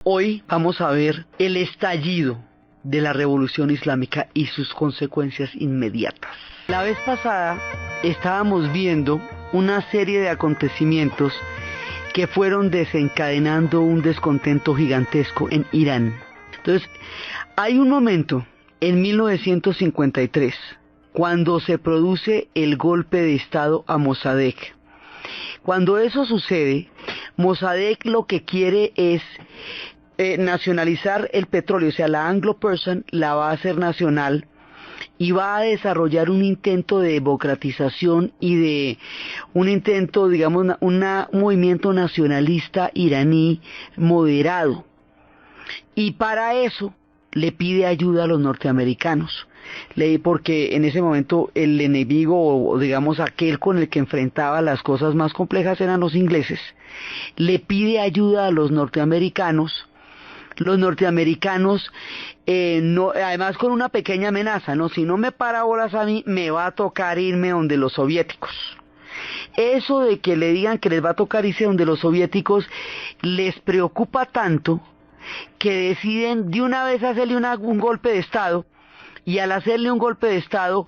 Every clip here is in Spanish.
Hoy vamos a ver el estallido de la Revolución Islámica y sus consecuencias inmediatas. La vez pasada estábamos viendo una serie de acontecimientos que fueron desencadenando un descontento gigantesco en Irán. Entonces, hay un momento en 1953 cuando se produce el golpe de estado a Mossadegh. Cuando eso sucede, Mossadegh lo que quiere es nacionalizar el petróleo, o sea, la Anglo-Persian la va a hacer nacional y va a desarrollar un intento de democratización y de un intento, digamos, un movimiento nacionalista iraní moderado. Y para eso le pide ayuda a los norteamericanos, porque en ese momento el enemigo, o digamos aquel con el que enfrentaba las cosas más complejas, eran los ingleses. Le pide ayuda a los norteamericanos. Los norteamericanos, además con una pequeña amenaza, ¿no? Si no me para bolas a mí, me va a tocar irme donde los soviéticos. Eso de que le digan que les va a tocar irse donde los soviéticos les preocupa tanto que deciden de una vez hacerle un golpe de estado, y al hacerle un golpe de estado,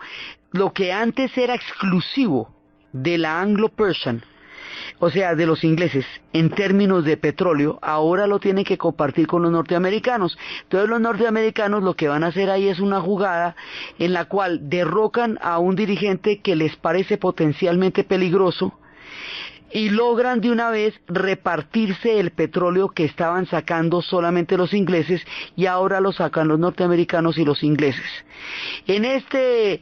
lo que antes era exclusivo de la Anglo-Persian, o sea, de los ingleses, en términos de petróleo, ahora lo tienen que compartir con los norteamericanos. Entonces los norteamericanos lo que van a hacer ahí es una jugada en la cual derrocan a un dirigente que les parece potencialmente peligroso y logran de una vez repartirse el petróleo que estaban sacando solamente los ingleses, y ahora lo sacan los norteamericanos y los ingleses. En este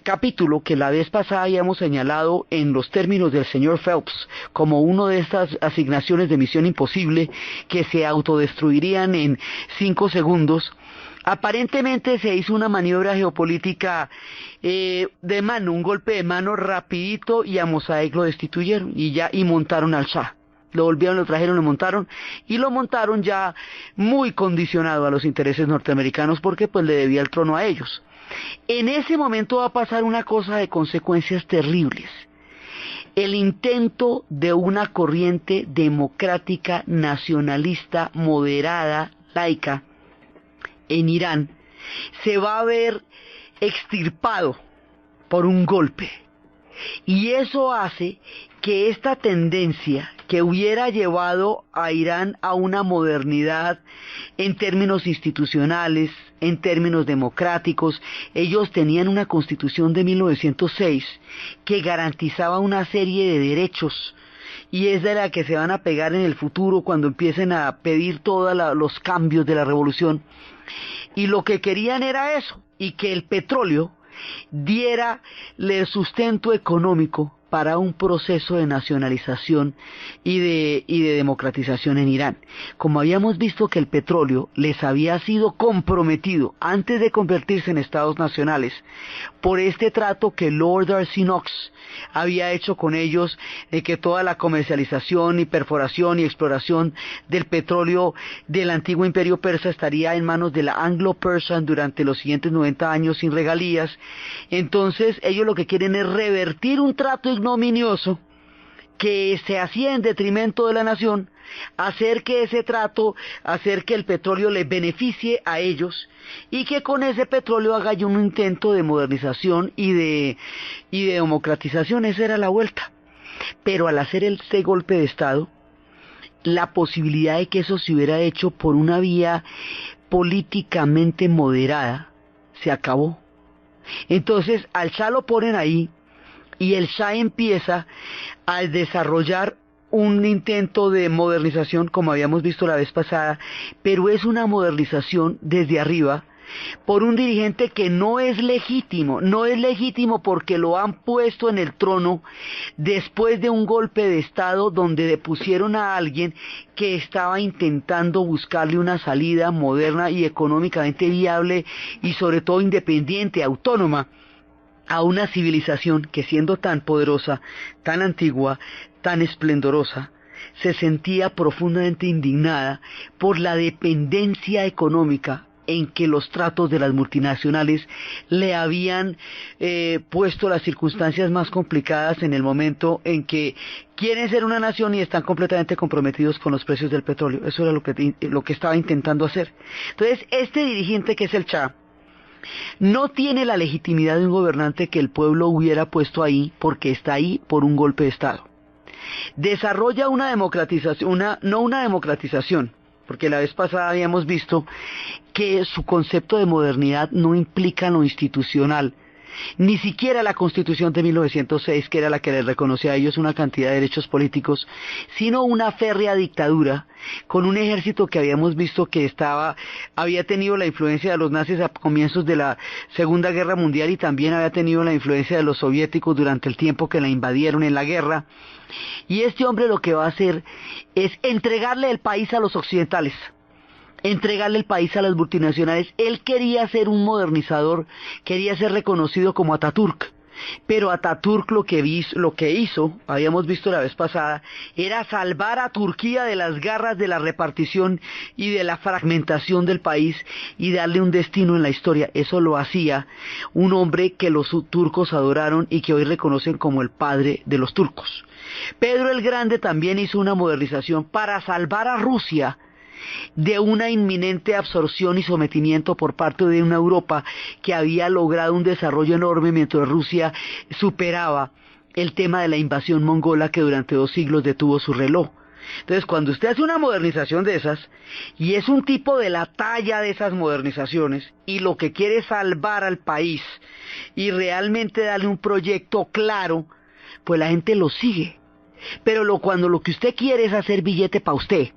capítulo, que la vez pasada habíamos señalado en los términos del señor Phelps como una de estas asignaciones de misión imposible que se autodestruirían en 5 segundos, aparentemente se hizo una maniobra geopolítica de mano, un golpe de mano rapidito, y a Mossadegh lo destituyeron y montaron al Shah. Lo volvieron, lo trajeron, lo montaron ya muy condicionado a los intereses norteamericanos, porque pues le debía el trono a ellos. En ese momento va a pasar una cosa de consecuencias terribles. El intento de una corriente democrática, nacionalista, moderada, laica, en Irán, se va a ver extirpado por un golpe. Y eso hace que esta tendencia que hubiera llevado a Irán a una modernidad en términos institucionales, en términos democráticos, ellos tenían una constitución de 1906 que garantizaba una serie de derechos, y es de la que se van a pegar en el futuro cuando empiecen a pedir todos los cambios de la revolución. Y lo que querían era eso, y que el petróleo diera el sustento económico para un proceso de nacionalización y de democratización en Irán. Como habíamos visto que el petróleo les había sido comprometido antes de convertirse en estados nacionales por este trato que Lord Darcy Knox había hecho con ellos, de que toda la comercialización y perforación y exploración del petróleo del antiguo imperio persa estaría en manos de la Anglo-Persian durante los siguientes 90 años sin regalías. Entonces ellos lo que quieren es revertir un trato ignominioso que se hacía en detrimento de la nación, hacer que ese trato, hacer que el petróleo les beneficie a ellos, y que con ese petróleo haga yo un intento de modernización y de democratización. Esa era la vuelta. Pero al hacer este golpe de estado, la posibilidad de que eso se hubiera hecho por una vía políticamente moderada se acabó. Entonces al Shah lo ponen ahí, y el Shah empieza a desarrollar un intento de modernización, como habíamos visto la vez pasada, pero es una modernización desde arriba, por un dirigente que no es legítimo porque lo han puesto en el trono después de un golpe de estado donde depusieron a alguien que estaba intentando buscarle una salida moderna y económicamente viable, y sobre todo independiente, autónoma, a una civilización que, siendo tan poderosa, tan antigua, tan esplendorosa, se sentía profundamente indignada por la dependencia económica en que los tratos de las multinacionales le habían puesto las circunstancias más complicadas en el momento en que quieren ser una nación y están completamente comprometidos con los precios del petróleo. Eso era lo que estaba intentando hacer. Entonces, este dirigente que es el Shah no tiene la legitimidad de un gobernante que el pueblo hubiera puesto ahí porque está ahí por un golpe de Estado. Desarrolla una democratización, no una democratización, porque la vez pasada habíamos visto que su concepto de modernidad no implica lo institucional, ni siquiera la Constitución de 1906, que era la que les reconocía a ellos una cantidad de derechos políticos, sino una férrea dictadura con un ejército que habíamos visto que había tenido la influencia de los nazis a comienzos de la Segunda Guerra Mundial y también había tenido la influencia de los soviéticos durante el tiempo que la invadieron en la guerra. Y este hombre lo que va a hacer es entregarle el país a los occidentales, entregarle el país a las multinacionales. Él quería ser un modernizador, quería ser reconocido como Ataturk, pero Ataturk lo que hizo, habíamos visto la vez pasada, era salvar a Turquía de las garras de la repartición y de la fragmentación del país y darle un destino en la historia. Eso lo hacía un hombre que los turcos adoraron y que hoy reconocen como el padre de los turcos. Pedro el Grande también hizo una modernización para salvar a Rusia de una inminente absorción y sometimiento por parte de una Europa que había logrado un desarrollo enorme mientras Rusia superaba el tema de la invasión mongola que durante 2 siglos detuvo su reloj. Entonces, cuando usted hace una modernización de esas, y es un tipo de la talla de esas modernizaciones, y lo que quiere es salvar al país, y realmente darle un proyecto claro, pues la gente lo sigue. Pero cuando lo que usted quiere es hacer billete para usted,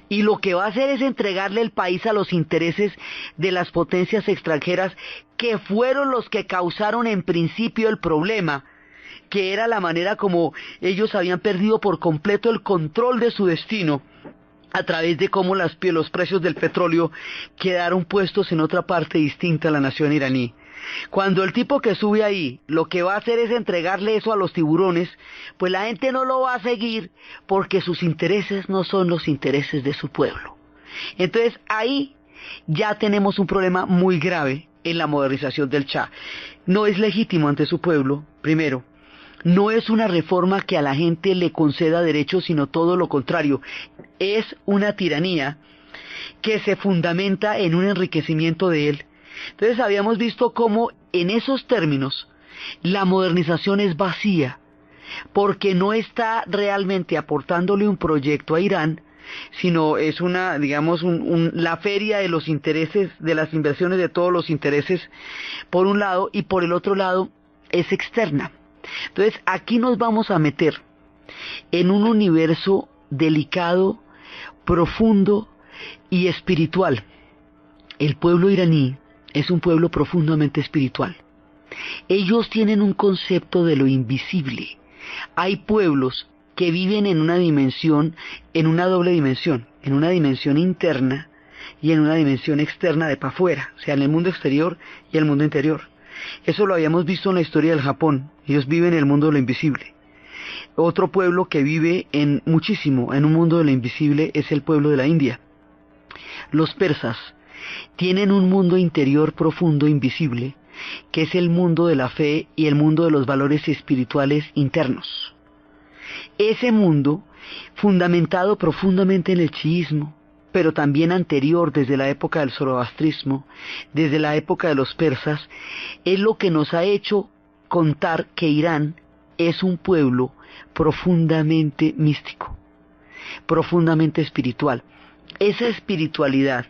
y lo que va a hacer es entregarle el país a los intereses de las potencias extranjeras, que fueron los que causaron en principio el problema, que era la manera como ellos habían perdido por completo el control de su destino, a través de cómo los precios del petróleo quedaron puestos en otra parte distinta a la nación iraní. Cuando el tipo que sube ahí lo que va a hacer es entregarle eso a los tiburones, pues la gente no lo va a seguir porque sus intereses no son los intereses de su pueblo. Entonces ahí ya tenemos un problema muy grave en la modernización del Shah. No es legítimo ante su pueblo, primero. No es una reforma que a la gente le conceda derechos, sino todo lo contrario. Es una tiranía que se fundamenta en un enriquecimiento de él. Entonces habíamos visto cómo en esos términos la modernización es vacía, porque no está realmente aportándole un proyecto a Irán, sino es la feria de los intereses, de las inversiones de todos los intereses, por un lado, y por el otro lado es externa. Entonces aquí nos vamos a meter en un universo delicado, profundo y espiritual. El pueblo iraní es un pueblo profundamente espiritual. Ellos tienen un concepto de lo invisible. Hay pueblos que viven en una dimensión, en una doble dimensión, en una dimensión interna y en una dimensión externa de para afuera, o sea, en el mundo exterior y el mundo interior. Eso lo habíamos visto en la historia del Japón. Ellos viven en el mundo de lo invisible. Otro pueblo que vive en un mundo de lo invisible es el pueblo de la India. Los persas tienen un mundo interior profundo, invisible, que es el mundo de la fe y el mundo de los valores espirituales internos. Ese mundo, fundamentado profundamente en el chiismo, pero también anterior, desde la época del zoroastrismo, desde la época de los persas, es lo que nos ha hecho contar que Irán es un pueblo profundamente místico, profundamente espiritual. Esa espiritualidad,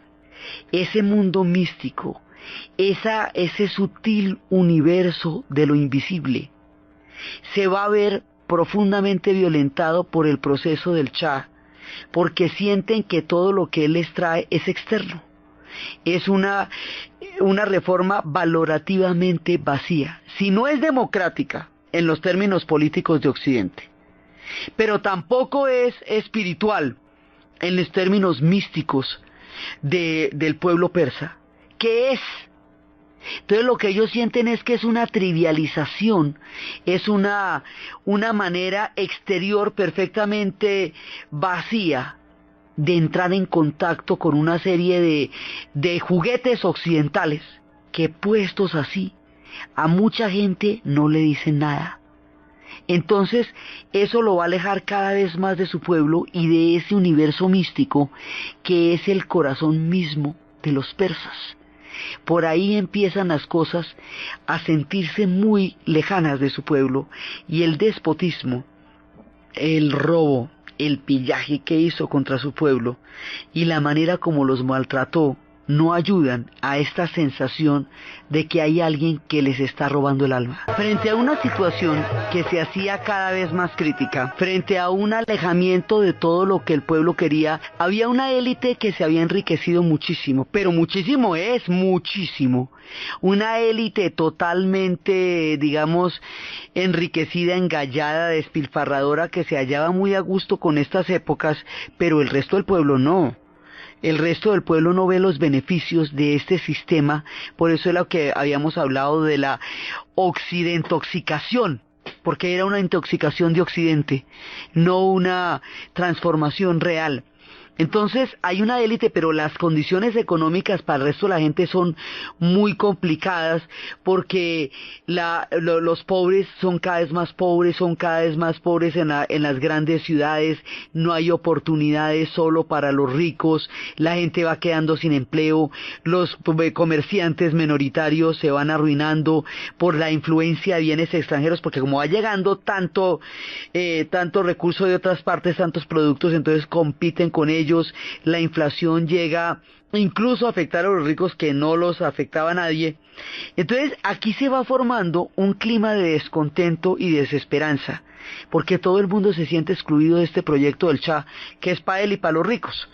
ese mundo místico, ese sutil universo de lo invisible, se va a ver profundamente violentado por el proceso del Shah, porque sienten que todo lo que él les trae es externo. Es una reforma valorativamente vacía. Si no es democrática en los términos políticos de Occidente, pero tampoco es espiritual en los términos místicos del pueblo persa, ¿qué es? Entonces lo que ellos sienten es que es una trivialización, es una manera exterior perfectamente vacía de entrar en contacto con una serie de juguetes occidentales que puestos así, a mucha gente no le dicen nada. Entonces, eso lo va a alejar cada vez más de su pueblo y de ese universo místico que es el corazón mismo de los persas. Por ahí empiezan las cosas a sentirse muy lejanas de su pueblo, y el despotismo, el robo, el pillaje que hizo contra su pueblo y la manera como los maltrató no ayudan a esta sensación de que hay alguien que les está robando el alma. Frente a una situación que se hacía cada vez más crítica, frente a un alejamiento de todo lo que el pueblo quería, había una élite que se había enriquecido muchísimo, pero muchísimo es muchísimo. Una élite totalmente, digamos, enriquecida, engallada, despilfarradora, que se hallaba muy a gusto con estas épocas, pero el resto del pueblo no. El resto del pueblo no ve los beneficios de este sistema. Por eso es lo que habíamos hablado de la occidentoxicación, porque era una intoxicación de Occidente, no una transformación real. Entonces hay una élite, pero las condiciones económicas para el resto de la gente son muy complicadas, porque los pobres son cada vez más pobres, en las grandes ciudades. No hay oportunidades solo para los ricos, la gente va quedando sin empleo, los comerciantes minoritarios se van arruinando por la influencia de bienes extranjeros, porque como va llegando tanto recurso de otras partes, tantos productos, entonces compiten con ellos. La inflación llega incluso a afectar a los ricos, que no los afectaba a nadie. Entonces aquí se va formando un clima de descontento y desesperanza, porque todo el mundo se siente excluido de este proyecto del Shah, que es para él y para los ricos.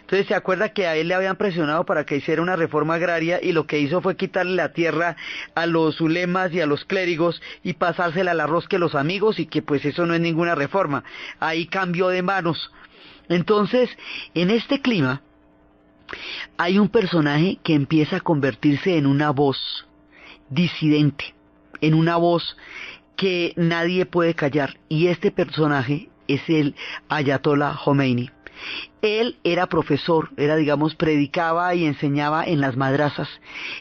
Entonces se acuerda que a él le habían presionado para que hiciera una reforma agraria, y lo que hizo fue quitarle la tierra a los ulemas y a los clérigos y pasársela al arroz que los amigos, y que pues eso no es ninguna reforma. Ahí cambió de manos. Entonces, en este clima, hay un personaje que empieza a convertirse en una voz disidente, en una voz que nadie puede callar, y este personaje es el Ayatollah Khomeini. Él era profesor, predicaba y enseñaba en las madrasas,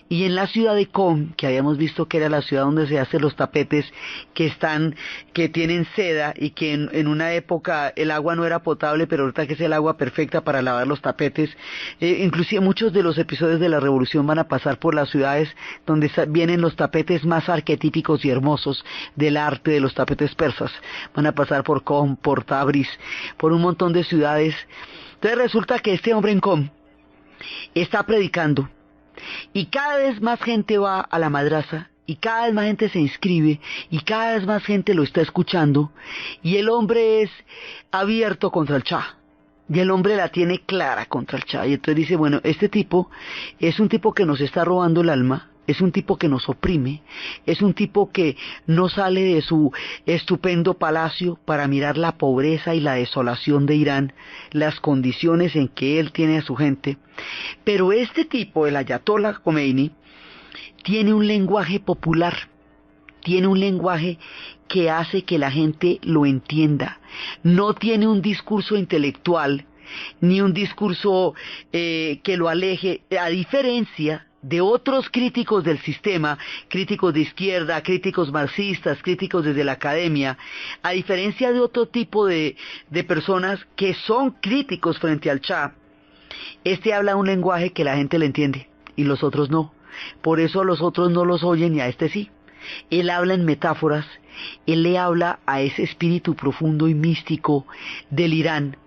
y en la ciudad de Qom, que habíamos visto que era la ciudad donde se hacen los tapetes, que tienen seda, y que en una época el agua no era potable, pero ahorita que es el agua perfecta para lavar los tapetes. Inclusive muchos de los episodios de la revolución van a pasar por las ciudades donde vienen los tapetes más arquetípicos y hermosos del arte de los tapetes persas. Van a pasar por Qom, por Tabriz, por un montón de ciudades. Entonces resulta que este hombre en Qom está predicando, y cada vez más gente va a la madrasa, y cada vez más gente se inscribe, y cada vez más gente lo está escuchando, y el hombre es abierto contra el Shah, y el hombre la tiene clara contra el Shah. Y entonces dice, bueno, este tipo es un tipo que nos está robando el alma, es un tipo que nos oprime, es un tipo que no sale de su estupendo palacio para mirar la pobreza y la desolación de Irán, las condiciones en que él tiene a su gente. Pero este tipo, el Ayatollah Khomeini, tiene un lenguaje popular, tiene un lenguaje que hace que la gente lo entienda. No tiene un discurso intelectual, ni un discurso que lo aleje, a diferencia de otros críticos del sistema, críticos de izquierda, críticos marxistas, críticos desde la academia, a diferencia de otro tipo de personas que son críticos frente al Shah. Este habla un lenguaje que la gente le entiende, y los otros no. Por eso los otros no los oyen, y a este sí. Él habla en metáforas, él le habla a ese espíritu profundo y místico del Irán,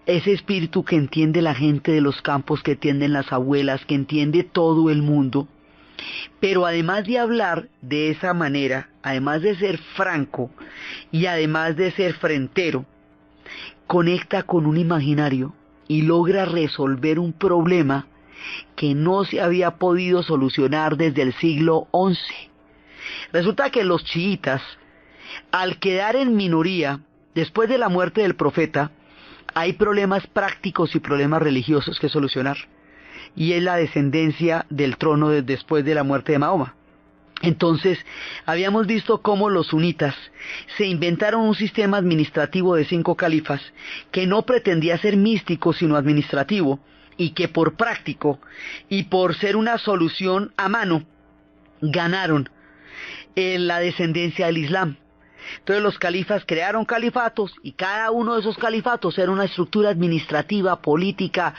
ese espíritu que entiende la gente de los campos, que entienden las abuelas, que entiende todo el mundo. Pero además de hablar de esa manera, además de ser franco y además de ser frentero, conecta con un imaginario y logra resolver un problema que no se había podido solucionar desde el siglo XI. Resulta que los chiitas, al quedar en minoría después de la muerte del profeta, hay problemas prácticos y problemas religiosos que solucionar, y es la descendencia del trono después de la muerte de Mahoma. Entonces, habíamos visto cómo los sunitas se inventaron un sistema administrativo de 5 califas que no pretendía ser místico sino administrativo, y que por práctico y por ser una solución a mano ganaron en la descendencia del Islam. Entonces los califas crearon califatos y cada uno de esos califatos era una estructura administrativa, política,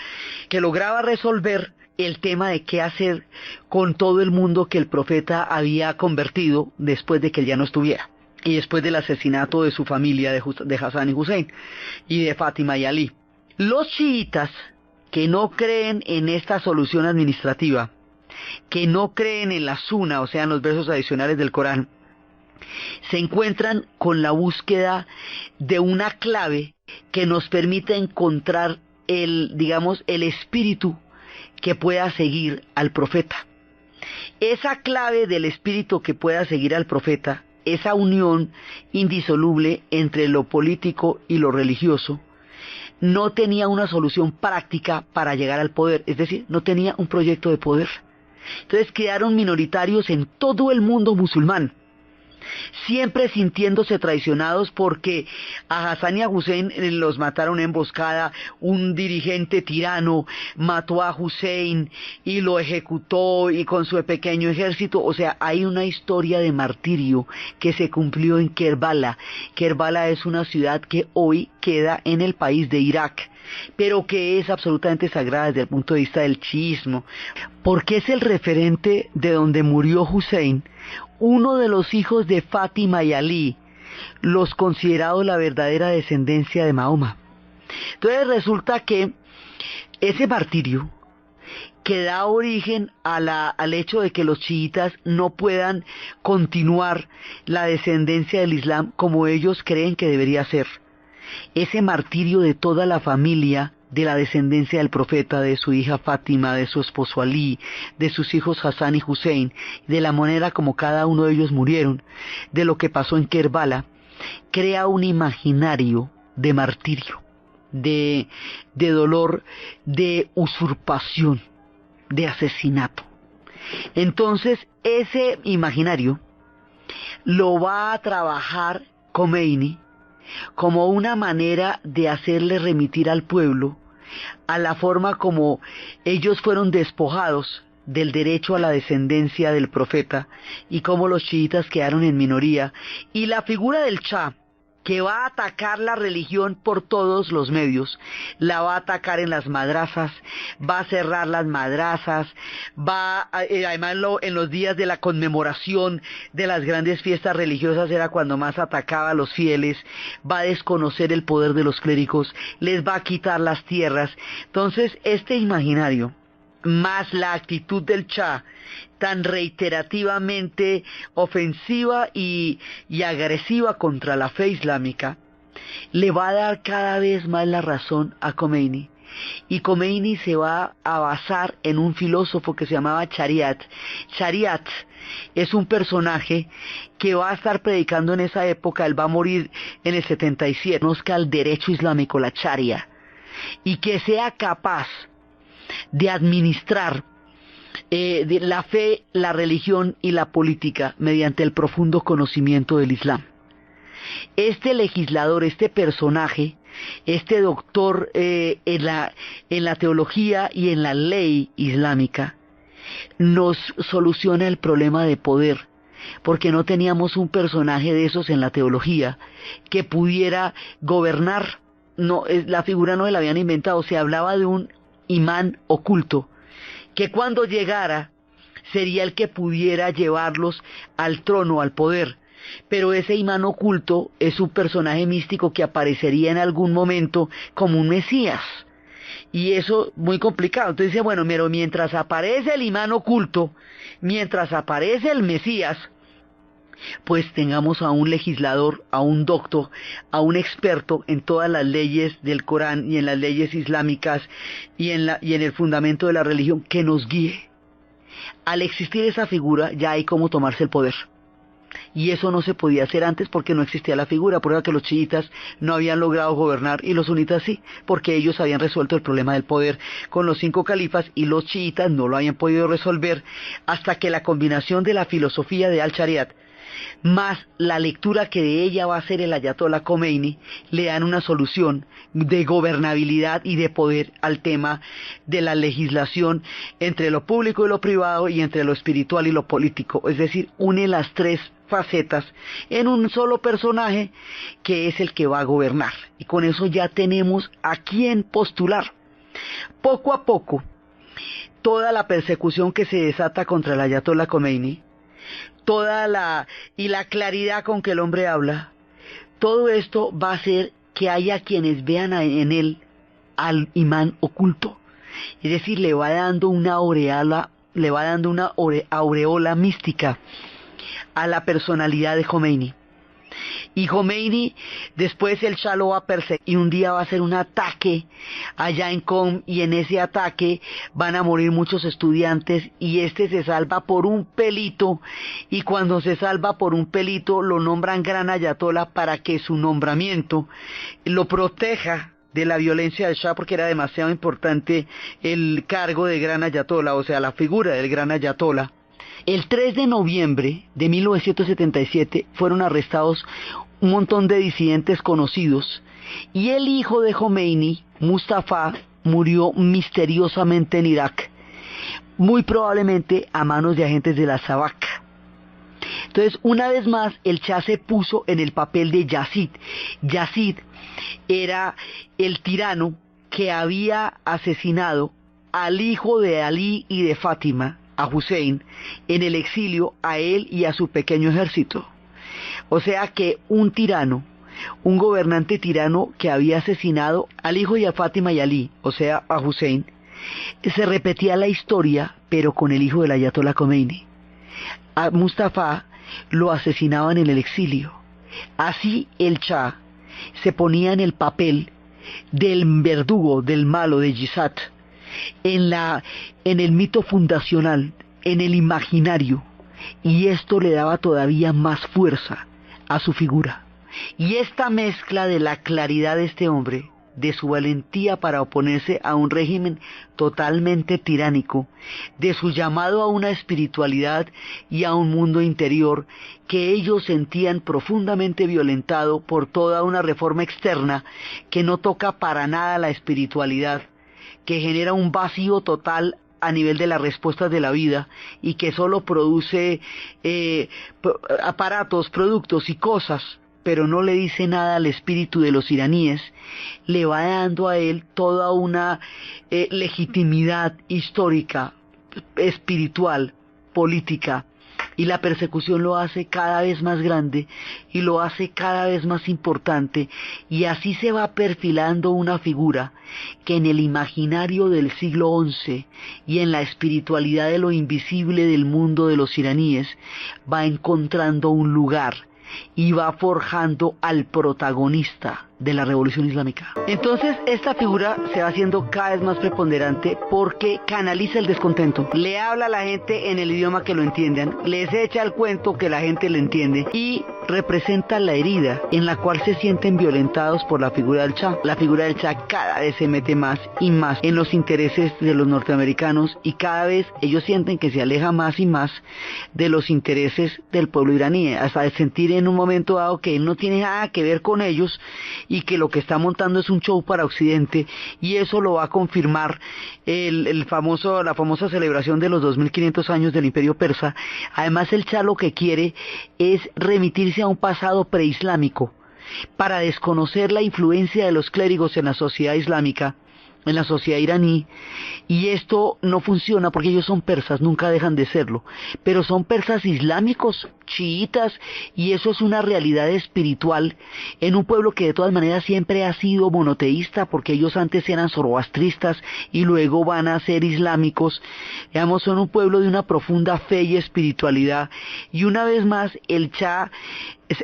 que lograba resolver el tema de qué hacer con todo el mundo que el profeta había convertido después de que él ya no estuviera, y después del asesinato de su familia, de Hassan y Hussein, y de Fátima y Ali. Los chiitas, que no creen en esta solución administrativa, que no creen en la Sunna, o sea, en los versos adicionales del Corán, se encuentran con la búsqueda de una clave que nos permita encontrar el espíritu que pueda seguir al profeta. Esa clave del espíritu que pueda seguir al profeta, esa unión indisoluble entre lo político y lo religioso, no tenía una solución práctica para llegar al poder, es decir, no tenía un proyecto de poder. Entonces quedaron minoritarios en todo el mundo musulmán, siempre sintiéndose traicionados porque a Hassan y a Hussein los mataron en emboscada. Un dirigente tirano mató a Hussein y lo ejecutó, y con su pequeño ejército. O sea, hay una historia de martirio que se cumplió en Kerbala. Kerbala es una ciudad que hoy queda en el país de Irak, pero que es absolutamente sagrada desde el punto de vista del chiismo, porque es el referente de donde murió Hussein, uno de los hijos de Fátima y Ali, los considerados la verdadera descendencia de Mahoma. Entonces resulta que ese martirio que da origen al hecho de que los chiitas no puedan continuar la descendencia del Islam como ellos creen que debería ser, ese martirio de toda la familia de la descendencia del profeta, de su hija Fátima, de su esposo Ali, de sus hijos Hassan y Hussein, de la manera como cada uno de ellos murieron, de lo que pasó en Kerbala, crea un imaginario de martirio, de dolor, de usurpación, de asesinato. Entonces, ese imaginario lo va a trabajar Khomeini como una manera de hacerle remitir al pueblo a la forma como ellos fueron despojados del derecho a la descendencia del profeta, y cómo los chiitas quedaron en minoría, y la figura del Shah, que va a atacar la religión por todos los medios, la va a atacar en las madrazas, va a cerrar las madrazas, además en los días de la conmemoración de las grandes fiestas religiosas era cuando más atacaba a los fieles, va a desconocer el poder de los clérigos, les va a quitar las tierras. Entonces, este imaginario, más la actitud del Shah, tan reiterativamente ofensiva y agresiva contra la fe islámica, le va a dar cada vez más la razón a Khomeini. Y Khomeini se va a basar en un filósofo que se llamaba Shariat. Shariat es un personaje que va a estar predicando en esa época. Él va a morir en el 77. Conozca el derecho islámico, la Sharia, y que sea capaz de administrar de la fe, la religión y la política mediante el profundo conocimiento del Islam. Este legislador, este personaje, este doctor en la teología y en la ley islámica, nos soluciona el problema de poder, porque no teníamos un personaje de esos en la teología que pudiera gobernar. No, la figura no la habían inventado, se hablaba de un imán oculto, que cuando llegara sería el que pudiera llevarlos al trono, al poder. Pero ese imán oculto es un personaje místico que aparecería en algún momento como un Mesías. Y eso muy complicado. Entonces dice, bueno, pero mientras aparece el imán oculto, mientras aparece el Mesías, pues tengamos a un legislador, a un doctor, a un experto en todas las leyes del Corán y en las leyes islámicas y en el fundamento de la religión, que nos guíe. Al existir esa figura, ya hay cómo tomarse el poder. y eso no se podía hacer antes porque no existía la figura, prueba que los chiitas no habían logrado gobernar y los sunitas sí, porque ellos habían resuelto el problema del poder con los 5 califas y los chiitas no lo habían podido resolver hasta que la combinación de la filosofía de Al-Shariat más la lectura que de ella va a hacer el Ayatollah Khomeini, le dan una solución de gobernabilidad y de poder al tema de la legislación entre lo público y lo privado y entre lo espiritual y lo político, es decir, une las 3 facetas en un solo personaje que es el que va a gobernar, y con eso ya tenemos a quién postular. Poco a poco, toda la persecución que se desata contra el Ayatollah Khomeini, la claridad con que el hombre habla, todo esto va a hacer que haya quienes vean en él al imán oculto, es decir, le va dando una aureola mística a la personalidad de Khomeini. Y Khomeini, después el Shah lo va a perseguir y un día va a hacer un ataque allá en Qom, y en ese ataque van a morir muchos estudiantes y este se salva por un pelito, y cuando se salva por un pelito lo nombran gran ayatollah para que su nombramiento lo proteja de la violencia del Shah, porque era demasiado importante el cargo de gran ayatollah, o sea, la figura del gran ayatollah. El 3 de noviembre de 1977 fueron arrestados un montón de disidentes conocidos y el hijo de Khomeini, Mustafa, murió misteriosamente en Irak, muy probablemente a manos de agentes de la Savak. Entonces, una vez más, el Shah se puso en el papel de Yazid. Yazid era el tirano que había asesinado al hijo de Ali y de Fátima, a Hussein, en el exilio, a él y a su pequeño ejército. O sea que un tirano, un gobernante tirano que había asesinado al hijo de Fátima y Ali, o sea a Hussein, se repetía la historia pero con el hijo del Ayatollah Khomeini. A Mustafa lo asesinaban en el exilio. Así el Shah se ponía en el papel del verdugo, del malo, de Yizat, en el mito fundacional, en el imaginario, y esto le daba todavía más fuerza a su figura. Y esta mezcla de la claridad de este hombre, de su valentía para oponerse a un régimen totalmente tiránico, de su llamado a una espiritualidad y a un mundo interior que ellos sentían profundamente violentado por toda una reforma externa que no toca para nada la espiritualidad, que genera un vacío total a nivel de las respuestas de la vida y que solo produce aparatos, productos y cosas, pero no le dice nada al espíritu de los iraníes, le va dando a él toda una legitimidad histórica, espiritual, política, y la persecución lo hace cada vez más grande y lo hace cada vez más importante, y así se va perfilando una figura que en el imaginario del siglo XI y en la espiritualidad de lo invisible del mundo de los iraníes va encontrando un lugar y va forjando al protagonista de la revolución islámica. Entonces esta figura se va haciendo cada vez más preponderante porque canaliza el descontento, le habla a la gente en el idioma que lo entiendan, les echa el cuento que la gente le entiende y representa la herida en la cual se sienten violentados por la figura del Shah. La figura del Shah cada vez se mete más y más en los intereses de los norteamericanos y cada vez ellos sienten que se aleja más y más de los intereses del pueblo iraní, hasta de sentir en un momento dado que él no tiene nada que ver con ellos y que lo que está montando es un show para Occidente, y eso lo va a confirmar la famosa celebración de los 2500 años del Imperio Persa. Además, el Shah lo que quiere es remitirse a un pasado preislámico para desconocer la influencia de los clérigos en la sociedad islámica, en la sociedad iraní, y esto no funciona porque ellos son persas, nunca dejan de serlo, pero son persas islámicos, chiitas, y eso es una realidad espiritual en un pueblo que de todas maneras siempre ha sido monoteísta, porque ellos antes eran zoroastristas y luego van a ser islámicos. Digamos, son un pueblo de una profunda fe y espiritualidad, y una vez más el Shah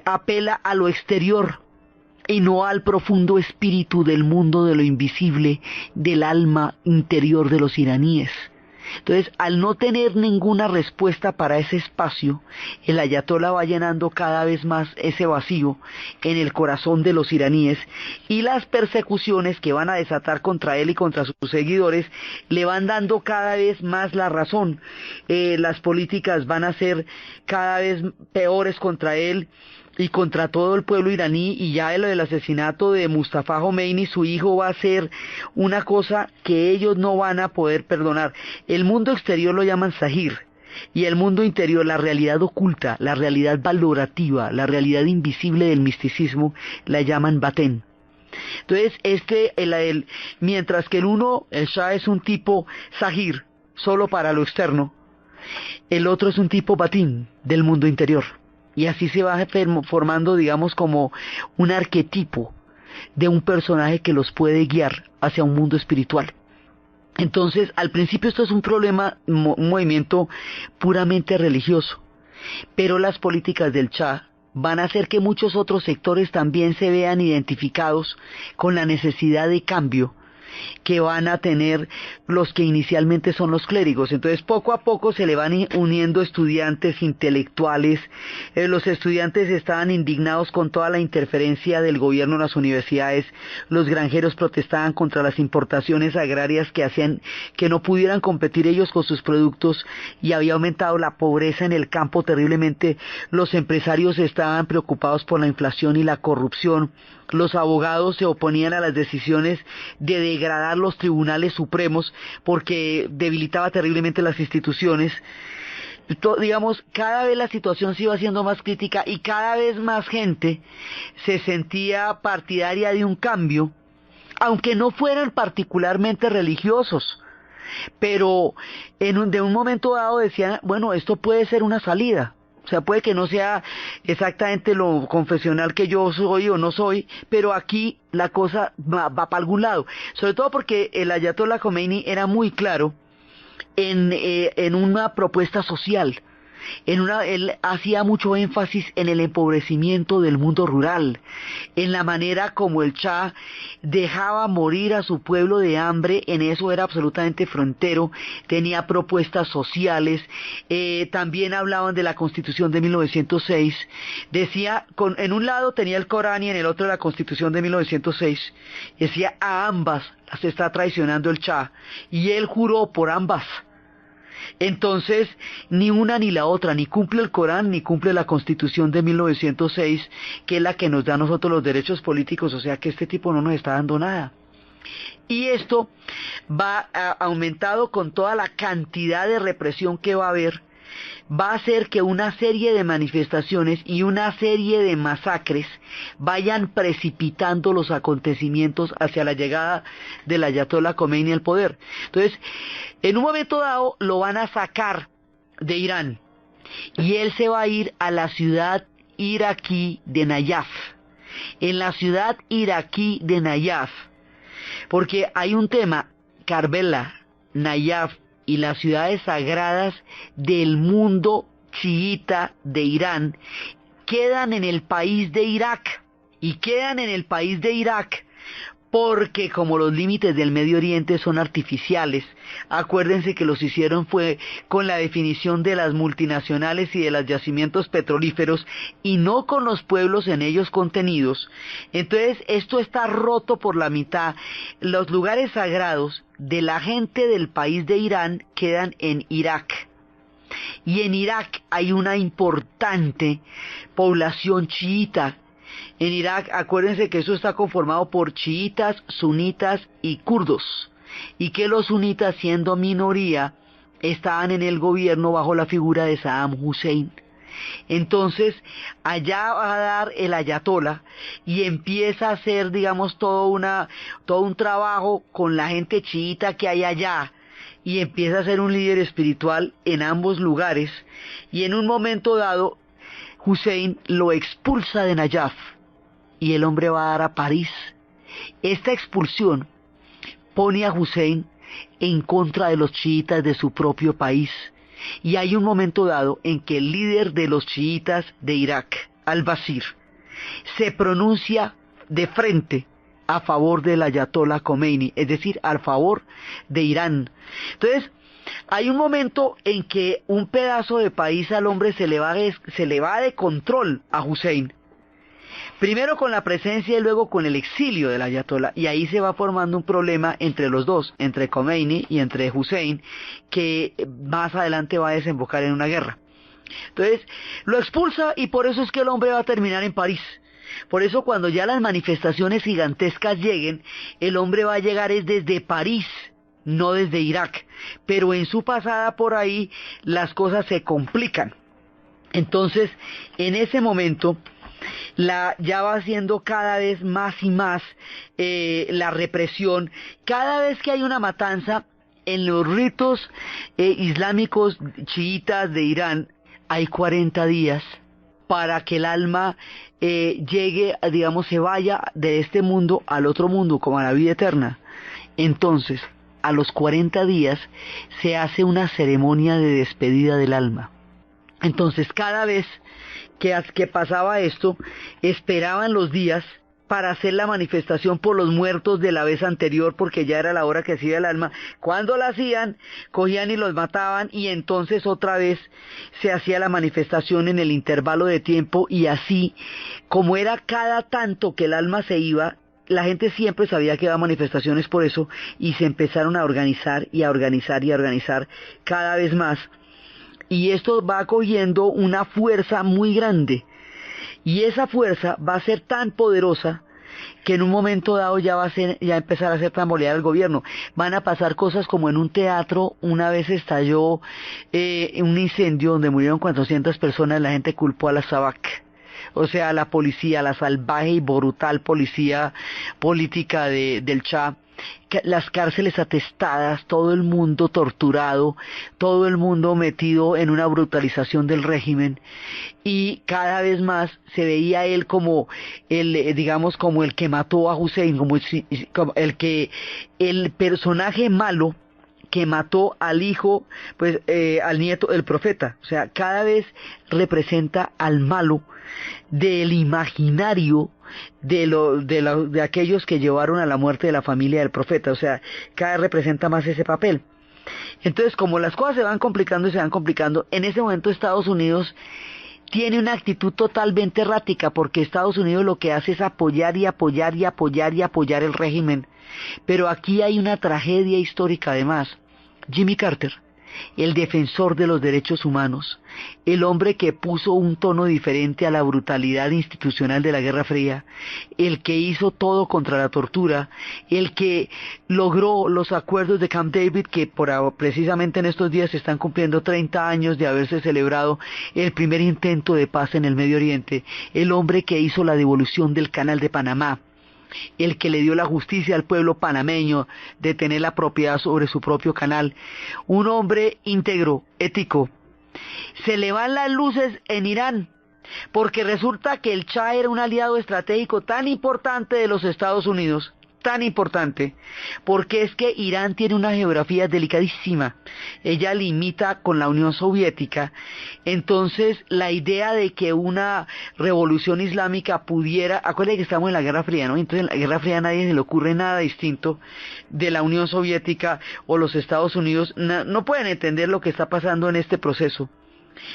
apela a lo exterior y no al profundo espíritu del mundo de lo invisible, del alma interior de los iraníes. Entonces, al no tener ninguna respuesta para ese espacio, el ayatolá va llenando cada vez más ese vacío en el corazón de los iraníes, y las persecuciones que van a desatar contra él y contra sus seguidores le van dando cada vez más la razón. Las políticas van a ser cada vez peores contra él y contra todo el pueblo iraní, y ya lo del asesinato de Mustafa Khomeini, su hijo, va a ser una cosa que ellos no van a poder perdonar. El mundo exterior lo llaman Zahir, y el mundo interior, la realidad oculta, la realidad valorativa, la realidad invisible del misticismo, la llaman Batén. Entonces, mientras que el Shah es un tipo Zahir, solo para lo externo, el otro es un tipo Batín, del mundo interior. Y así se va formando, digamos, como un arquetipo de un personaje que los puede guiar hacia un mundo espiritual. Entonces, al principio esto es un movimiento puramente religioso, pero las políticas del Shah van a hacer que muchos otros sectores también se vean identificados con la necesidad de cambio que van a tener los que inicialmente son los clérigos. Entonces, poco a poco se le van uniendo estudiantes intelectuales. Los estudiantes estaban indignados con toda la interferencia del gobierno en las universidades. Los granjeros protestaban contra las importaciones agrarias que hacían que no pudieran competir ellos con sus productos, y había aumentado la pobreza en el campo terriblemente. Los empresarios estaban preocupados por la inflación y la corrupción. Los abogados se oponían a las decisiones de degradar los tribunales supremos porque debilitaba terriblemente las instituciones. Digamos, cada vez la situación se iba haciendo más crítica y cada vez más gente se sentía partidaria de un cambio, aunque no fueran particularmente religiosos. Pero de un momento dado decían, bueno, esto puede ser una salida. O sea, puede que no sea exactamente lo confesional que yo soy o no soy, pero aquí la cosa va para algún lado. Sobre todo porque el ayatolá Khomeini era muy claro en una propuesta social. Él hacía mucho énfasis en el empobrecimiento del mundo rural, en la manera como el Shah dejaba morir a su pueblo de hambre. En eso era absolutamente frontero. Tenía propuestas sociales. También hablaban de la Constitución de 1906. Decía, en un lado tenía el Corán y en el otro la Constitución de 1906. Decía, a ambas las está traicionando el Shah, y él juró por ambas. Entonces, ni una ni la otra, ni cumple el Corán, ni cumple la Constitución de 1906, que es la que nos da a nosotros los derechos políticos. O sea que este tipo no nos está dando nada. Y esto va aumentado con toda la cantidad de represión que va a haber. Va a hacer que una serie de manifestaciones y una serie de masacres vayan precipitando los acontecimientos hacia la llegada del ayatolá Khomeini al poder. Entonces, en un momento dado lo van a sacar de Irán y él se va a ir a la ciudad iraquí de Nayaf. En la ciudad iraquí de Nayaf, porque hay un tema, Karbala, Nayaf y las ciudades sagradas del mundo chiita de Irán quedan en el país de Irak, y quedan en el país de Irak porque como los límites del Medio Oriente son artificiales, acuérdense que los hicieron fue con la definición de las multinacionales y de los yacimientos petrolíferos y no con los pueblos en ellos contenidos. Entonces esto está roto por la mitad. Los lugares sagrados de la gente del país de Irán quedan en Irak. Y en Irak hay una importante población chiita. En Irak, acuérdense que eso está conformado por chiitas, sunitas y kurdos, y que los sunitas, siendo minoría, estaban en el gobierno bajo la figura de Saddam Hussein. Entonces, allá va a dar el ayatolá y empieza a hacer, digamos, todo un trabajo con la gente chiita que hay allá, y empieza a ser un líder espiritual en ambos lugares, y en un momento dado, Hussein lo expulsa de Nayaf y el hombre va a dar a París. Esta expulsión pone a Hussein en contra de los chiitas de su propio país, y hay un momento dado en que el líder de los chiitas de Irak, al-Basir, se pronuncia de frente a favor del Ayatollah Khomeini, es decir, a favor de Irán. Entonces, hay un momento en que un pedazo de país al hombre se le va de control a Hussein. Primero con la presencia y luego con el exilio del Ayatollah, y ahí se va formando un problema entre los dos, entre Khomeini y entre Hussein, que más adelante va a desembocar en una guerra. Entonces, lo expulsa y por eso es que el hombre va a terminar en París. Por eso cuando ya las manifestaciones gigantescas lleguen, el hombre va a llegar es desde París, no desde Irak. Pero en su pasada por ahí, las cosas se complican. Entonces, en ese momento, ya va siendo cada vez más y más la represión. Cada vez que hay una matanza, en los ritos islámicos chiitas de Irán, hay 40 días para que el alma llegue, digamos, se vaya de este mundo al otro mundo, como a la vida eterna. Entonces, a los 40 días se hace una ceremonia de despedida del alma. Entonces, cada vez que pasaba esto, esperaban los días para hacer la manifestación por los muertos de la vez anterior, porque ya era la hora que se iba el alma. Cuando la hacían, cogían y los mataban, y entonces otra vez se hacía la manifestación en el intervalo de tiempo, y así, como era cada tanto que el alma se iba, la gente siempre sabía que había manifestaciones por eso, y se empezaron a organizar, y a organizar, y a organizar cada vez más. Y esto va cogiendo una fuerza muy grande. Y esa fuerza va a ser tan poderosa que en un momento dado ya empezar a hacer tambalear al gobierno. Van a pasar cosas como en un teatro, una vez estalló un incendio donde murieron 400 personas, la gente culpó a la SAVAK. O sea, a la policía, la salvaje y brutal policía política del Shah. Las cárceles atestadas, todo el mundo torturado, todo el mundo metido en una brutalización del régimen, y cada vez más se veía él como digamos, como el que mató a Hussein, como el personaje malo que mató al hijo, pues al nieto del profeta. O sea, cada vez representa al malo del imaginario de aquellos que llevaron a la muerte de la familia del profeta. O sea, cada vez representa más ese papel. Entonces, como las cosas se van complicando y se van complicando, en ese momento Estados Unidos tiene una actitud totalmente errática, porque Estados Unidos lo que hace es apoyar y apoyar y apoyar y apoyar el régimen. Pero aquí hay una tragedia histórica además. Jimmy Carter, el defensor de los derechos humanos, el hombre que puso un tono diferente a la brutalidad institucional de la Guerra Fría, el que hizo todo contra la tortura, el que logró los acuerdos de Camp David, que precisamente en estos días se están cumpliendo 30 años de haberse celebrado el primer intento de paz en el Medio Oriente, el hombre que hizo la devolución del Canal de Panamá, el que le dio la justicia al pueblo panameño de tener la propiedad sobre su propio canal, un hombre íntegro, ético. Se le van las luces en Irán, porque resulta que el Shah era un aliado estratégico tan importante de los Estados Unidos, tan importante, porque es que Irán tiene una geografía delicadísima. Ella limita con la Unión Soviética. Entonces la idea de que una revolución islámica pudiera, acuérdense que estamos en la Guerra Fría, ¿no? Entonces en la Guerra Fría a nadie se le ocurre nada distinto de la Unión Soviética o los Estados Unidos. No pueden entender lo que está pasando en este proceso.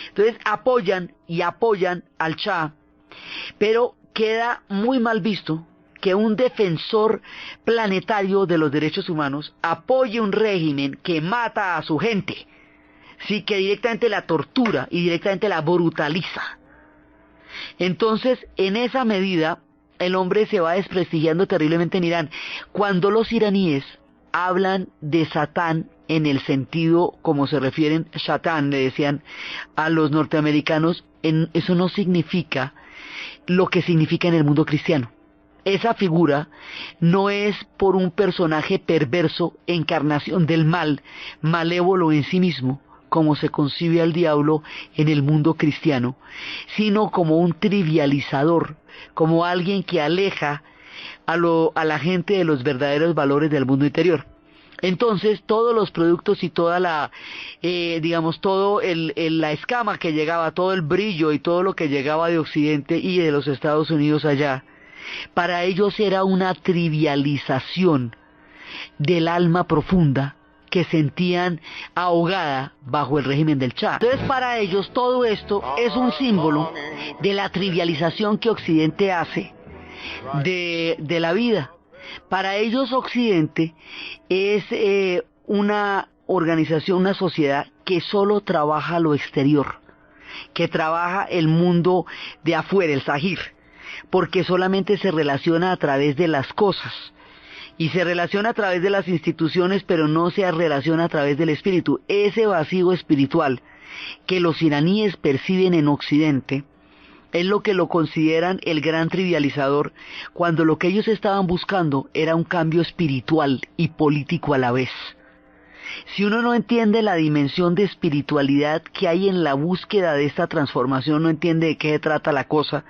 Entonces apoyan y apoyan al Shah, pero queda muy mal visto que un defensor planetario de los derechos humanos apoye un régimen que mata a su gente, sí, que directamente la tortura y directamente la brutaliza. Entonces, en esa medida, el hombre se va desprestigiando terriblemente en Irán. Cuando los iraníes hablan de Satán en el sentido como se refieren, Satán, le decían a los norteamericanos, eso no significa lo que significa en el mundo cristiano. Esa figura no es por un personaje perverso, encarnación del mal, malévolo en sí mismo, como se concibe al diablo en el mundo cristiano, sino como un trivializador, como alguien que aleja a la gente de los verdaderos valores del mundo interior. Entonces todos los productos y toda la, digamos, la escama que llegaba, todo el brillo y todo lo que llegaba de Occidente y de los Estados Unidos allá, Para ellos era una trivialización del alma profunda que sentían ahogada bajo el régimen del Shah. Entonces para ellos todo esto es un símbolo de la trivialización que Occidente hace de la vida. Para ellos Occidente es una organización, una sociedad que solo trabaja lo exterior, que trabaja el mundo de afuera, el Zahir, porque solamente se relaciona a través de las cosas. Y se relaciona a través de las instituciones, pero no se relaciona a través del espíritu. Ese vacío espiritual que los iraníes perciben en Occidente es lo que lo consideran el gran trivializador, cuando lo que ellos estaban buscando era un cambio espiritual y político a la vez. Si uno no entiende la dimensión de espiritualidad que hay en la búsqueda de esta transformación, no entiende de qué se trata la cosa,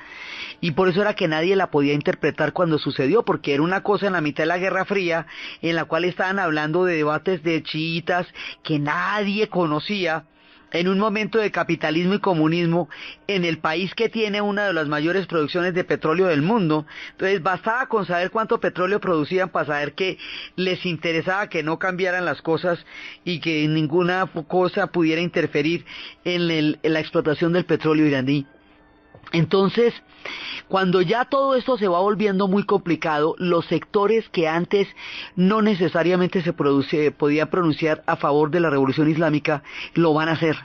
y por eso era que nadie la podía interpretar cuando sucedió, porque era una cosa en la mitad de la Guerra Fría, en la cual estaban hablando de debates de chiitas que nadie conocía, en un momento de capitalismo y comunismo, en el país que tiene una de las mayores producciones de petróleo del mundo. Entonces bastaba con saber cuánto petróleo producían para saber que les interesaba que no cambiaran las cosas y que ninguna cosa pudiera interferir en la explotación del petróleo iraní. Entonces, cuando ya todo esto se va volviendo muy complicado, los sectores que antes no necesariamente se podía pronunciar a favor de la revolución islámica, lo van a hacer.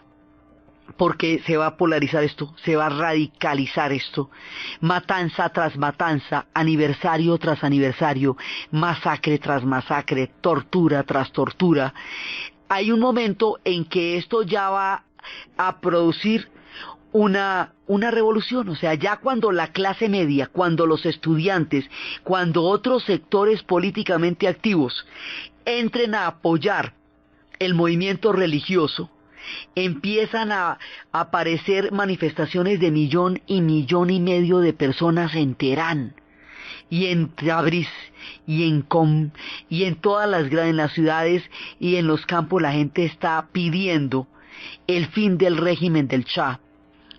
Porque se va a polarizar esto, se va a radicalizar esto. Matanza tras matanza, aniversario tras aniversario, masacre tras masacre, tortura tras tortura. Hay un momento en que esto ya va a producir una revolución, o sea, ya cuando la clase media, cuando los estudiantes, cuando otros sectores políticamente activos entren a apoyar el movimiento religioso, empiezan a aparecer manifestaciones de 1,5 millones de personas en Teherán, y en Tabriz, y en Qom, y en todas en las ciudades y en los campos la gente está pidiendo el fin del régimen del Shah.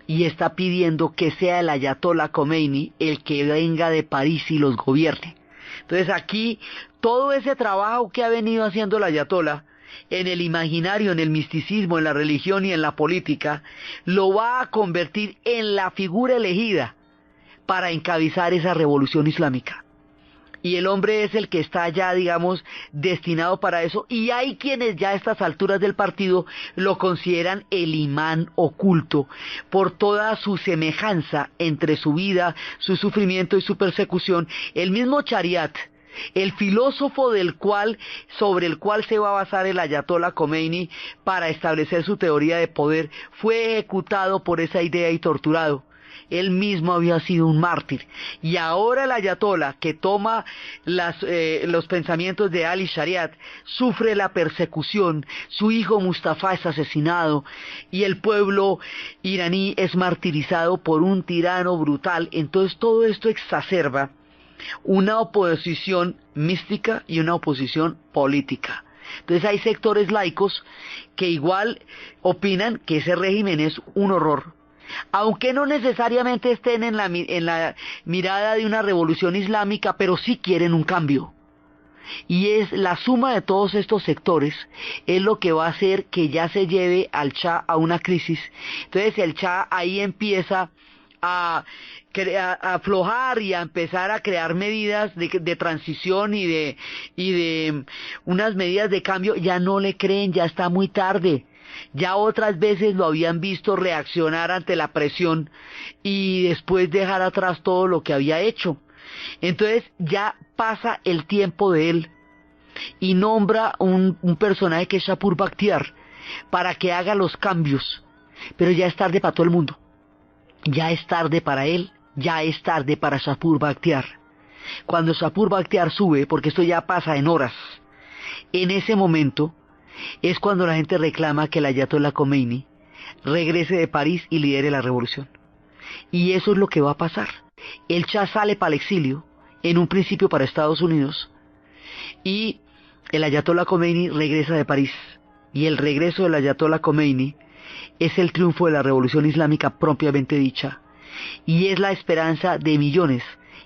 Y está pidiendo que sea el Ayatollah Khomeini el que venga de París y los gobierne. Entonces aquí, todo ese trabajo que ha venido haciendo el Ayatollah, en el imaginario, en el misticismo, en la religión y en la política, lo va a convertir en la figura elegida para encabezar esa revolución islámica. Y el hombre es el que está ya, digamos, destinado para eso, y hay quienes ya a estas alturas del partido lo consideran el imán oculto, por toda su semejanza entre su vida, su sufrimiento y su persecución. El mismo Shariat, el filósofo sobre el cual se va a basar el Ayatollah Khomeini para establecer su teoría de poder, fue ejecutado por esa idea y torturado. Él mismo había sido un mártir, y ahora el Ayatollah, que toma los pensamientos de Ali Shariat, sufre la persecución, su hijo Mustafa es asesinado, y el pueblo iraní es martirizado por un tirano brutal. Entonces todo esto exacerba una oposición mística y una oposición política. Entonces hay sectores laicos que igual opinan que ese régimen es un horror, aunque no necesariamente estén en la mirada de una revolución islámica, pero sí quieren un cambio. Y es la suma de todos estos sectores es lo que va a hacer que ya se lleve al Shah a una crisis. Entonces el Shah ahí empieza a aflojar y a empezar a crear medidas de transición y de unas medidas de cambio. Ya no le creen, ya está muy tarde. Ya otras veces lo habían visto reaccionar ante la presión y después dejar atrás todo lo que había hecho. Entonces ya pasa el tiempo de él y nombra un personaje que es Shapur Bakhtiar para que haga los cambios, pero ya es tarde para todo el mundo. Ya es tarde para él, ya es tarde para Shapur Bakhtiar. Cuando Shapur Bakhtiar sube, porque esto ya pasa en horas, en ese momento es cuando la gente reclama que el Ayatollah Khomeini regrese de París y lidere la revolución. Y eso es lo que va a pasar. El Shah sale para el exilio, en un principio para Estados Unidos, y el Ayatollah Khomeini regresa de París. Y el regreso del Ayatollah Khomeini es el triunfo de la revolución islámica propiamente dicha. Y es la esperanza de millones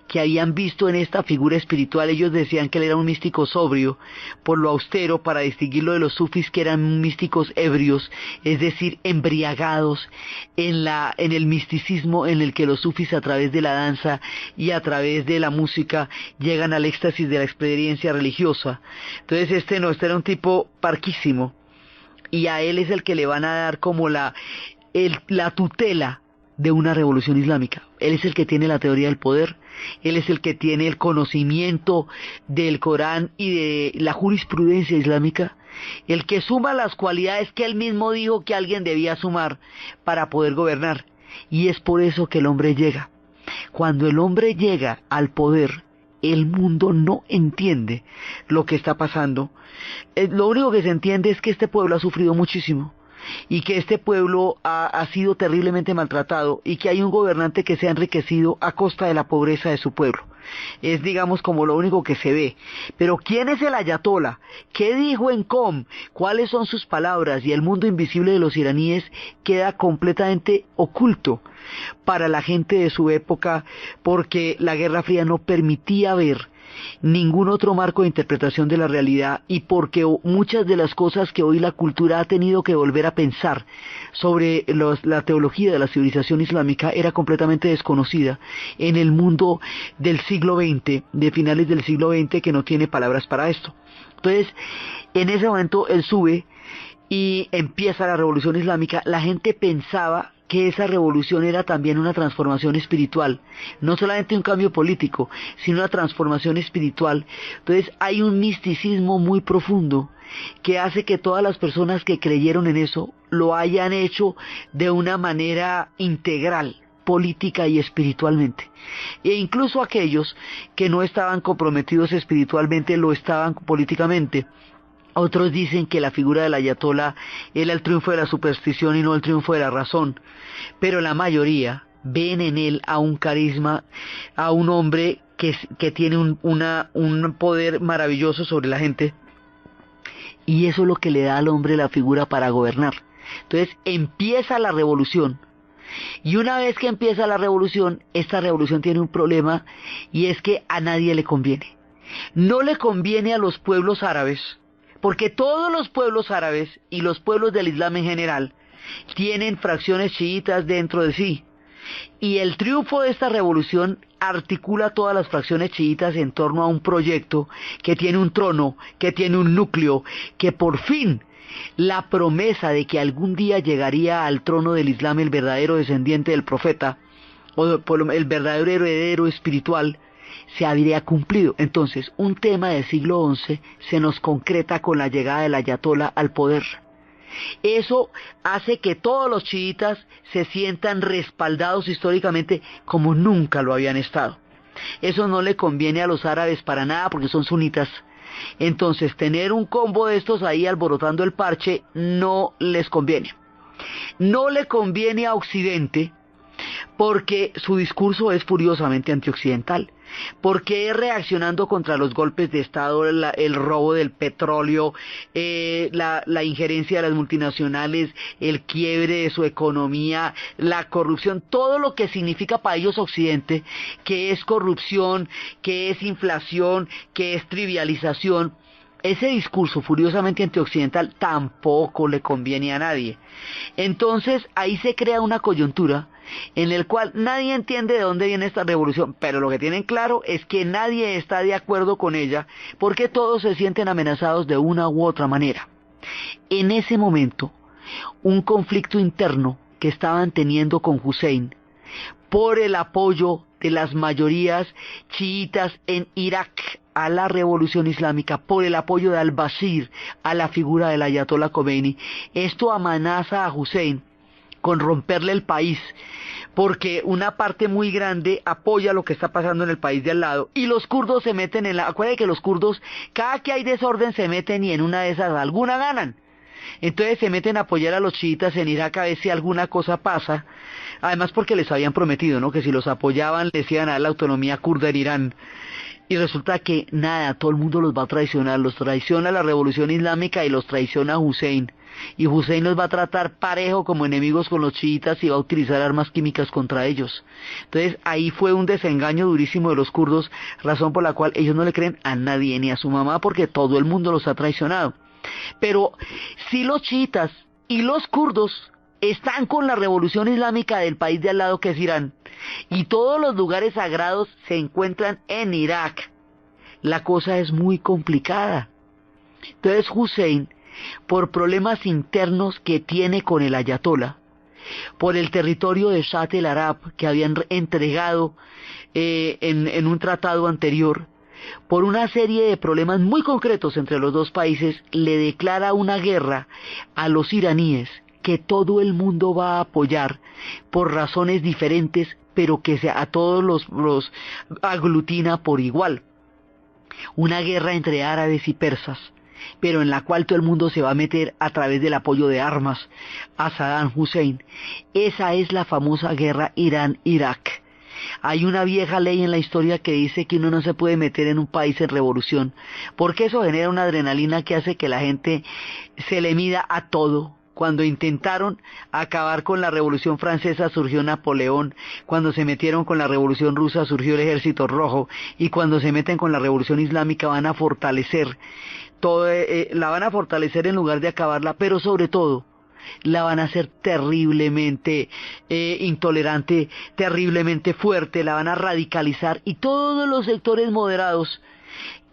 que habían visto en esta figura espiritual. Ellos decían que él era un místico sobrio, por lo austero, para distinguirlo de los sufis, que eran místicos ebrios, es decir, embriagados en el misticismo en el que los sufis, a través de la danza y a través de la música, llegan al éxtasis de la experiencia religiosa. Entonces este era un tipo parquísimo, y a él es el que le van a dar como la tutela de una revolución islámica. Él es el que tiene la teoría del poder, él es el que tiene el conocimiento del Corán y de la jurisprudencia islámica, el que suma las cualidades que él mismo dijo que alguien debía sumar para poder gobernar. Y es por eso que el hombre llega. Cuando el hombre llega al poder, el mundo no entiende lo que está pasando. Lo único que se entiende es que este pueblo ha sufrido muchísimo, y que este pueblo ha sido terriblemente maltratado, y que hay un gobernante que se ha enriquecido a costa de la pobreza de su pueblo. Es, digamos, como lo único que se ve. Pero ¿quién es el ayatolá? ¿Qué dijo en Com? ¿Cuáles son sus palabras? Y el mundo invisible de los iraníes queda completamente oculto para la gente de su época, porque la Guerra Fría no permitía ver ningún otro marco de interpretación de la realidad, y porque muchas de las cosas que hoy la cultura ha tenido que volver a pensar sobre la teología de la civilización islámica era completamente desconocida en el mundo del siglo XX, de finales del siglo XX, que no tiene palabras para esto. Entonces, en ese momento él sube y empieza la revolución islámica. La gente pensaba que esa revolución era también una transformación espiritual, no solamente un cambio político, sino una transformación espiritual. Entonces hay un misticismo muy profundo que hace que todas las personas que creyeron en eso lo hayan hecho de una manera integral, política y espiritualmente. E incluso aquellos que no estaban comprometidos espiritualmente lo estaban políticamente. Otros dicen que la figura del ayatolá era el triunfo de la superstición y no el triunfo de la razón, pero la mayoría ven en él a un carisma, a un hombre que tiene un poder maravilloso sobre la gente, y eso es lo que le da al hombre la figura para gobernar. Entonces empieza la revolución, y una vez que empieza la revolución, esta revolución tiene un problema, y es que a nadie le conviene. No le conviene a los pueblos árabes, porque todos los pueblos árabes y los pueblos del Islam en general tienen fracciones chiitas dentro de sí, y el triunfo de esta revolución articula todas las fracciones chiitas en torno a un proyecto que tiene un trono, que tiene un núcleo, que por fin la promesa de que algún día llegaría al trono del Islam el verdadero descendiente del profeta, o el verdadero heredero espiritual, se habría cumplido. Entonces, un tema del siglo XI se nos concreta con la llegada del ayatolá al poder. Eso hace que todos los chiitas se sientan respaldados históricamente como nunca lo habían estado. Eso no le conviene a los árabes para nada, porque son sunitas. Entonces, tener un combo de estos ahí alborotando el parche no les conviene. No le conviene a Occidente, porque su discurso es furiosamente antioccidental, porque es reaccionando contra los golpes de Estado, el robo del petróleo, la injerencia de las multinacionales, el quiebre de su economía, la corrupción, todo lo que significa para ellos Occidente, que es corrupción, que es inflación, que es trivialización. Ese discurso furiosamente antioccidental tampoco le conviene a nadie. Entonces ahí se crea una coyuntura en el cual nadie entiende de dónde viene esta revolución, pero lo que tienen claro es que nadie está de acuerdo con ella, porque todos se sienten amenazados de una u otra manera. En ese momento, un conflicto interno que estaban teniendo con Hussein, por el apoyo de las mayorías chiitas en Irak a la revolución islámica, por el apoyo de al-Bashir a la figura del ayatolá Khomeini, esto amenaza a Hussein con romperle el país, porque una parte muy grande apoya lo que está pasando en el país de al lado, y los kurdos se meten acuérdense que los kurdos, cada que hay desorden se meten, y en una de esas alguna ganan. Entonces se meten a apoyar a los chiitas en Irak a ver si alguna cosa pasa, además porque les habían prometido, ¿no?, que si los apoyaban les iban a dar la autonomía kurda en Irán. Y resulta que nada, todo el mundo los va a traicionar, los traiciona la revolución islámica y los traiciona Hussein. y Hussein los va a tratar parejo como enemigos con los chiitas y va a utilizar armas químicas contra ellos. Entonces ahí fue un desengaño durísimo de los kurdos, razón por la cual ellos no le creen a nadie ni a su mamá porque todo el mundo los ha traicionado. Pero si los chiitas y los kurdos están con la revolución islámica del país de al lado que es Irán, y todos los lugares sagrados se encuentran en Irak, la cosa es muy complicada. Entonces Hussein, por problemas internos que tiene con el ayatolá, por el territorio de Shat el Arab que habían entregado en un tratado anterior, por una serie de problemas muy concretos entre los dos países, le declara una guerra a los iraníes que todo el mundo va a apoyar por razones diferentes, pero que a todos los aglutina por igual. Una guerra entre árabes y persas, pero en la cual todo el mundo se va a meter a través del apoyo de armas a Saddam Hussein. Esa es la famosa guerra Irán-Irak. Hay una vieja ley en la historia que dice que uno no se puede meter en un país en revolución, porque eso genera una adrenalina que hace que la gente se le mida a todo. Cuando intentaron acabar con la Revolución Francesa surgió Napoleón, cuando se metieron con la Revolución Rusa surgió el Ejército Rojo, y cuando se meten con la Revolución Islámica van a fortalecer la van a fortalecer en lugar de acabarla, pero sobre todo la van a hacer terriblemente intolerante, terriblemente fuerte, la van a radicalizar, y todos los sectores moderados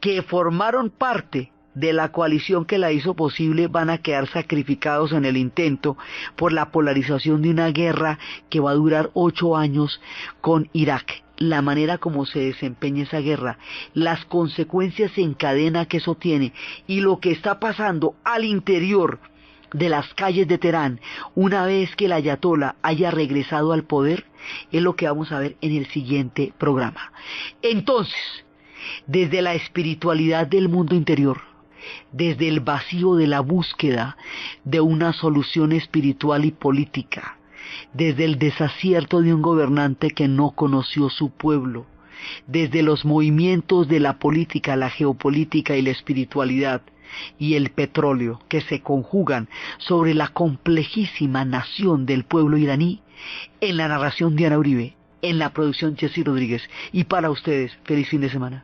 que formaron parte de la coalición que la hizo posible van a quedar sacrificados en el intento por la polarización de una guerra que va a durar 8 años con Irak. La manera como se desempeña esa guerra, las consecuencias en cadena que eso tiene y lo que está pasando al interior de las calles de Teherán una vez que el ayatolá haya regresado al poder, es lo que vamos a ver en el siguiente programa. Entonces, desde la espiritualidad del mundo interior, desde el vacío de la búsqueda de una solución espiritual y política, desde el desacierto de un gobernante que no conoció su pueblo, desde los movimientos de la política, la geopolítica y la espiritualidad, y el petróleo que se conjugan sobre la complejísima nación del pueblo iraní, en la narración Diana Uribe, en la producción Jessy Rodríguez, y para ustedes, feliz fin de semana.